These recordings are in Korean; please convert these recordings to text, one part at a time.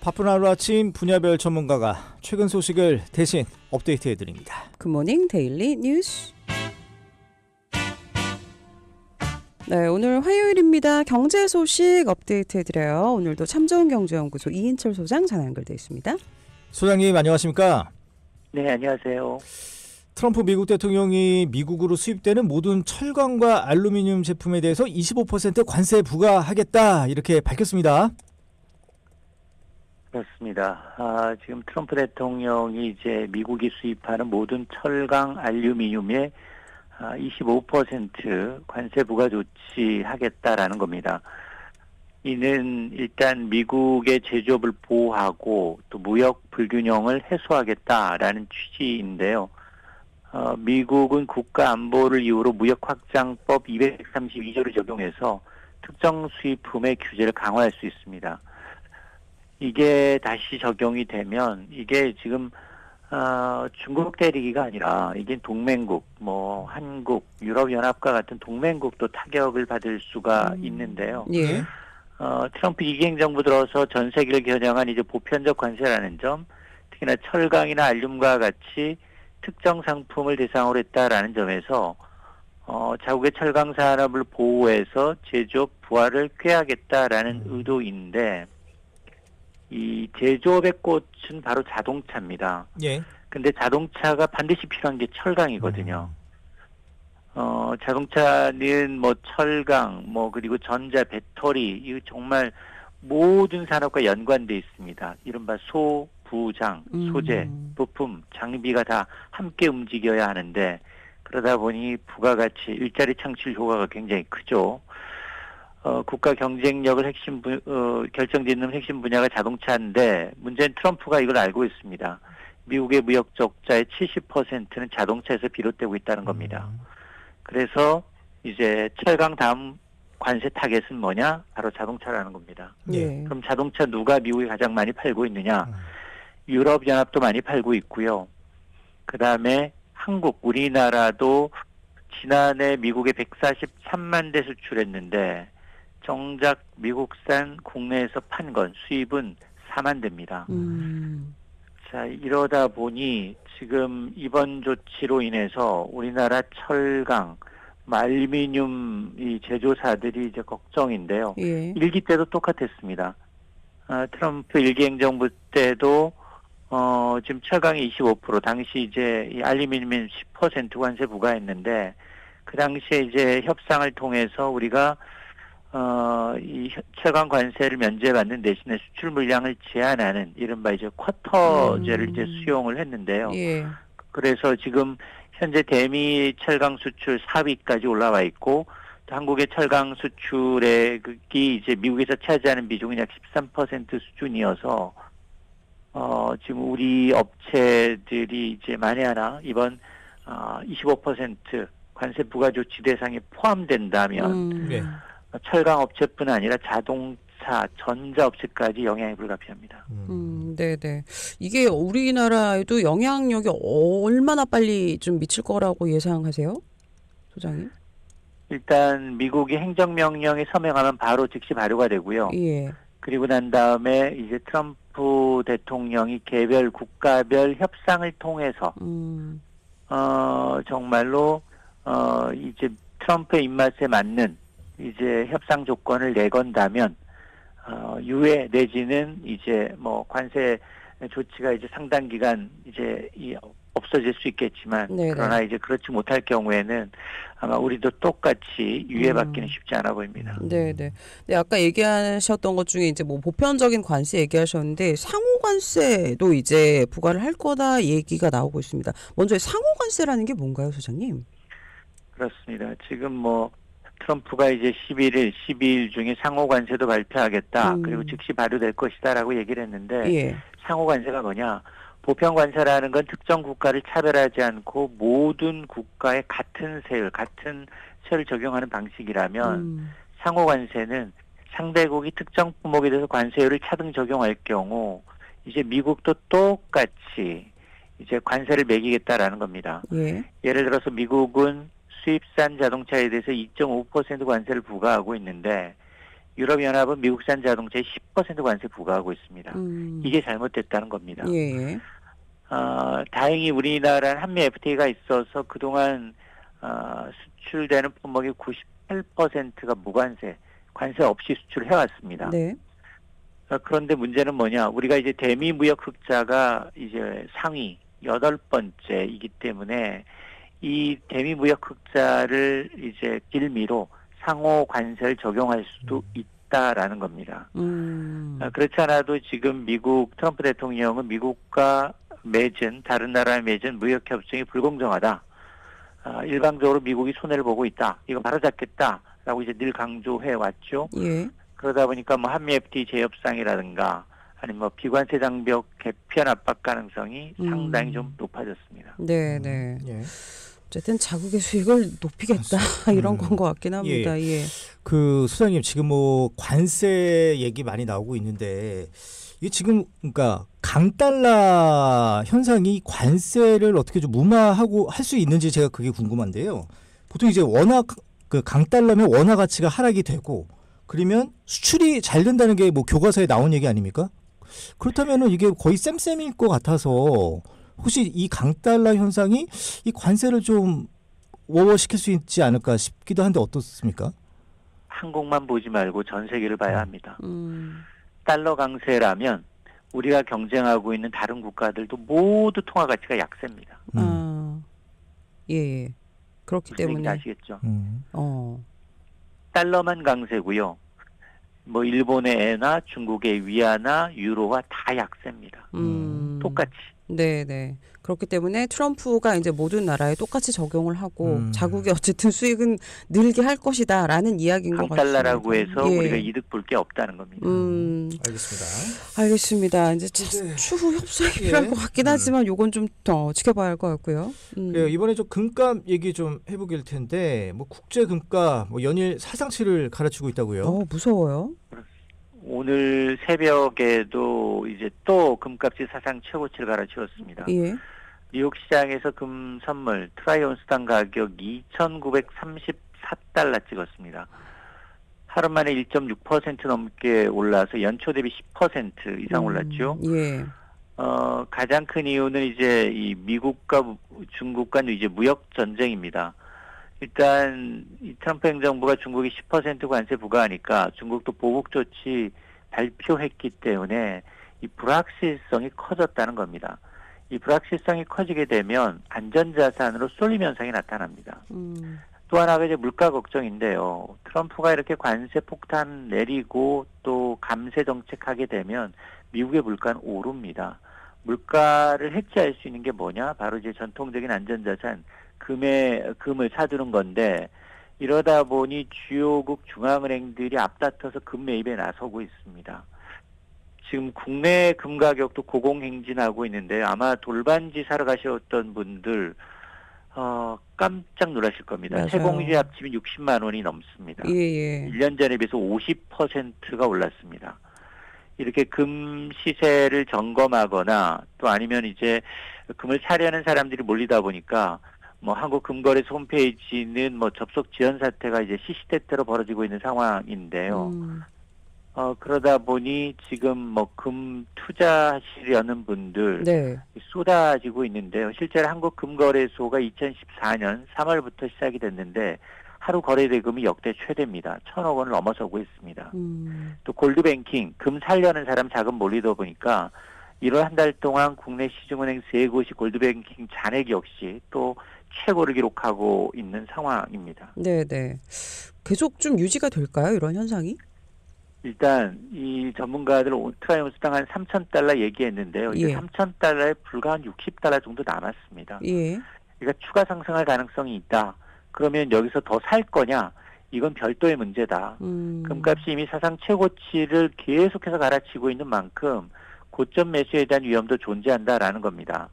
바쁜 하루아침 분야별 전문가가 최근 소식을 대신 업데이트해드립니다. 굿모닝 데일리 뉴스. 네, 오늘 화요일입니다. 경제 소식 업데이트해드려요. 오늘도 참좋은경제연구소 이인철 소장 전화 연결돼 있습니다. 소장님 안녕하십니까? 네, 안녕하세요. 트럼프 미국 대통령이 미국으로 수입되는 모든 철강과 알루미늄 제품에 대해서 25% 관세 부과하겠다 이렇게 밝혔습니다. 그렇습니다. 지금 트럼프 대통령이 이제 미국이 수입하는 모든 철강, 알루미늄에 25% 관세 부과 조치하겠다라는 겁니다. 이는 일단 미국의 제조업을 보호하고 또 무역 불균형을 해소하겠다라는 취지인데요. 미국은 국가 안보를 이유로 무역 확장법 232조를 적용해서 특정 수입품의 규제를 강화할 수 있습니다. 이게 다시 적용이 되면 이게 지금 중국 대리기가 아니라 이게 동맹국, 한국, 유럽연합과 같은 동맹국도 타격을 받을 수가 있는데요. 예. 트럼프 이기행 정부 들어서 전 세계를 겨냥한 이제 보편적 관세라는 점, 특히나 철강이나 알륨과 같이 특정 상품을 대상으로 했다라는 점에서 자국의 철강 산업을 보호해서 제조업 부활을 꾀하겠다라는 의도인데, 이 제조업의 꽃은 바로 자동차입니다. 예. 근데 자동차가 반드시 필요한 게 철강이거든요. 자동차는 철강, 그리고 전자, 배터리, 이거 정말 모든 산업과 연관돼 있습니다. 이른바 부장, 소재, 부품, 장비가 다 함께 움직여야 하는데, 그러다 보니 부가가치, 일자리 창출 효과가 굉장히 크죠. 국가 경쟁력을 결정짓는 핵심 분야가 자동차인데, 문제는 트럼프가 이걸 알고 있습니다. 미국의 무역 적자의 70%는 자동차에서 비롯되고 있다는 겁니다. 그래서 이제 철강 다음 관세 타겟은 뭐냐? 바로 자동차라는 겁니다. 네. 그럼 자동차 누가 미국에 가장 많이 팔고 있느냐? 유럽연합도 많이 팔고 있고요. 그 다음에 한국, 우리나라도 지난해 미국에 143만 대 수출했는데, 정작 미국산 국내에서 판 건 수입은 4만 대입니다. 자, 이러다 보니 지금 이번 조치로 인해서 우리나라 철강, 알루미늄 이 제조사들이 이제 걱정인데요. 예. 일기 때도 똑같았습니다. 트럼프 일기 행정부 때도 지금 철강이 25%, 당시 이제 이 알루미늄 10% 관세 부과했는데, 그 당시에 이제 협상을 통해서 우리가 이 철강 관세를 면제받는 대신에 수출 물량을 제한하는 이른바 이제 쿼터제를 이제 수용을 했는데요. 예. 그래서 지금 현재 대미 철강 수출 4위까지 올라와 있고, 또 한국의 철강 수출액이 이제 미국에서 차지하는 비중은 약 13% 수준이어서 지금 우리 업체들이 이제 만에 하나 이번 25% 관세 부과 조치 대상에 포함된다면 네. 철강 업체뿐 아니라 자동차, 전자 업체까지 영향이 불가피합니다. 네네. 이게 우리나라에도 영향력이 얼마나 빨리 좀 미칠 거라고 예상하세요, 소장님? 일단 미국이 행정명령에 서명하면 바로 즉시 발효가 되고요. 예. 그리고 난 다음에 이제 트럼프 대통령이 개별 국가별 협상을 통해서 정말로 이제 트럼프의 입맛에 맞는 이제 협상 조건을 내건다면 유예 내지는 이제 관세 조치가 이제 상당 기간 이제 없어질 수 있겠지만, 네네. 그러나 이제 그렇지 못할 경우에는 아마 우리도 똑같이 유예받기는 쉽지 않아 보입니다. 네네. 네, 아까 얘기하셨던 것 중에 이제 보편적인 관세 얘기하셨는데, 상호 관세도 이제 부과를 할 거다 얘기가 나오고 있습니다. 먼저 상호 관세라는 게 뭔가요, 소장님? 그렇습니다. 지금 트럼프가 이제 12일 중에 상호 관세도 발표하겠다. 그리고 즉시 발효될 것이다라고 얘기를 했는데, 예. 상호 관세가 뭐냐? 보편 관세라는 건 특정 국가를 차별하지 않고 모든 국가에 같은 세율 적용하는 방식이라면, 상호 관세는 상대국이 특정 품목에 대해서 관세율을 차등 적용할 경우 이제 미국도 똑같이 이제 관세를 매기겠다라는 겁니다. 예. 예를 들어서 미국은 수입산 자동차에 대해서 2.5% 관세를 부과하고 있는데, 유럽연합은 미국산 자동차에 10% 관세 부과하고 있습니다. 이게 잘못됐다는 겁니다. 예. 다행히 우리나라는 한미 FTA가 있어서 그동안 수출되는 품목의 98%가 무관세, 관세 없이 수출을 해왔습니다. 네. 그런데 문제는 우리가 이제 대미 무역 흑자가 이제 상위 8번째이기 때문에 이 대미 무역 흑자를 이제 빌미로 상호 관세를 적용할 수도 있다라는 겁니다. 그렇지 않아도 지금 미국 트럼프 대통령은 미국과 맺은 다른 나라의 맺은 무역 협정이 불공정하다. 일방적으로 미국이 손해를 보고 있다. 이거 바로잡겠다라고 이제 늘 강조해 왔죠. 예. 그러다 보니까 한미 FTA 재협상이라든가 아니면 비관세 장벽 개편 압박 가능성이 상당히 좀 높아졌습니다. 네. 예. 어쨌든 자국의 수익을 높이겠다 이런 건 것 같긴 합니다. 예. 그 소장님 지금 관세 얘기 많이 나오고 있는데 이게 지금 그러니까 강달러 현상이 관세를 어떻게 좀 무마하고 할 수 있는지 제가 그게 궁금한데요. 보통 이제 워낙 그 강달러면 원화 가치가 하락이 되고 그러면 수출이 잘 된다는 게 교과서에 나온 얘기 아닙니까? 그렇다면은 이게 거의 쌤쌤일 것 같아서 혹시 이 강달러 현상이 이 관세를 좀 워워시킬 수 있지 않을까 싶기도 한데 어떻습니까? 한국만 보지 말고 전 세계를 봐야 합니다. 달러 강세라면 우리가 경쟁하고 있는 다른 국가들도 모두 통화 가치가 약세입니다. 예. 그렇기 때문에 아시겠죠? 달러만 강세고요. 일본의 엔화, 중국의 위안화, 유로가 다 약세입니다. 똑같이. 네. 그렇기 때문에 트럼프가 이제 모든 나라에 똑같이 적용을 하고 자국의 어쨌든 수익은 늘게 할 것이다라는 이야기인 것 같습니다. 강달러라고 해서 우리가 이득 볼 게 없다는 겁니다. 알겠습니다. 이제 추후 협상이 필요할 것 같긴 하지만 요건 좀 더 지켜봐야 할 것 같고요. 그래요. 이번에 좀 금값 얘기 좀 해보길 텐데 국제 금값 연일 사상치를 갈아치고 있다고요? 무서워요. 오늘 새벽에도 이제 또 금값이 사상 최고치를 갈아치웠습니다. 예. 뉴욕 시장에서 금 선물 트라이 온스당 가격 2,934달러 찍었습니다. 하루 만에 1.6% 넘게 올라서 연초 대비 10% 이상 올랐죠. 예. 가장 큰 이유는 이제 이 미국과 중국 간 이제 무역 전쟁입니다. 일단 이 트럼프 행정부가 중국이 10% 관세 부과하니까 중국도 보복 조치 발표했기 때문에 이 불확실성이 커졌다는 겁니다. 이 불확실성이 커지게 되면 안전자산으로 쏠림 현상이 나타납니다. 또 하나가 이제 물가 걱정인데요. 트럼프가 이렇게 관세 폭탄 내리고 또 감세 정책하게 되면 미국의 물가는 오릅니다. 물가를 해치할 수 있는 게 뭐냐? 바로 이제 전통적인 안전자산 금을 사두는 건데 이러다 보니 주요국 중앙은행들이 앞다퉈서 금 매입에 나서고 있습니다. 지금 국내 금 가격도 고공행진하고 있는데 아마 돌반지 사러 가셨던 분들 깜짝 놀라실 겁니다. 맞아요. 세봉지 합치면 60만 원이 넘습니다. 예. 1년 전에 비해서 50%가 올랐습니다. 이렇게 금 시세를 점검하거나 또 아니면 이제 금을 사려는 사람들이 몰리다 보니까 한국금거래소 홈페이지는 접속 지연 사태가 이제 시시때때로 벌어지고 있는 상황인데요. 그러다 보니 지금 금 투자하시려는 분들 쏟아지고 있는데요. 실제로 한국금거래소가 2014년 3월부터 시작이 됐는데 하루 거래 대금이 역대 최대입니다. 1,000억 원을 넘어서고 있습니다. 또 골드뱅킹, 금 살려는 사람 자금 몰리다 보니까 1월 한 달 동안 국내 시중은행 3곳이 골드뱅킹 잔액 역시 또 최고를 기록하고 있는 상황입니다. 네네. 계속 좀 유지가 될까요? 이런 현상이? 일단 이 전문가들 트라이 온스당 한 3,000달러 얘기했는데요. 이제 3,000달러에 불과 한 60달러 정도 남았습니다. 예. 그러니까 추가 상승할 가능성이 있다. 그러면 여기서 더 살 거냐? 이건 별도의 문제다. 금값이 이미 사상 최고치를 계속해서 갈아치고 있는 만큼 고점 매수에 대한 위험도 존재한다라는 겁니다.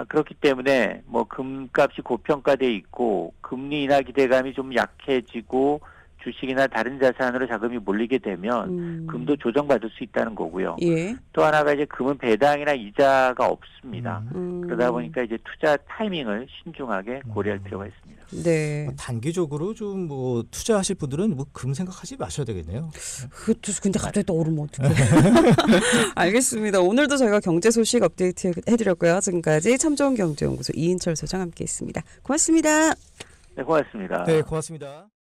그렇기 때문에 금값이 고평가돼 있고 금리 인하 기대감이 좀 약해지고 주식이나 다른 자산으로 자금이 몰리게 되면 금도 조정받을 수 있다는 거고요. 예. 또 하나가 이제 금은 배당이나 이자가 없습니다. 음. 그러다 보니까 이제 투자 타이밍을 신중하게 고려할 필요가 있습니다. 네. 뭐 단기적으로 좀 뭐 투자하실 분들은 뭐 금 생각하지 마셔야 되겠네요. 그것도 근데 갑자기 떠오르면 어떡해. 알겠습니다. 오늘도 저희가 경제 소식 업데이트 해드렸고요. 지금까지 참좋은경제연구소 이인철 소장 함께했습니다. 고맙습니다. 네, 고맙습니다. 네, 고맙습니다.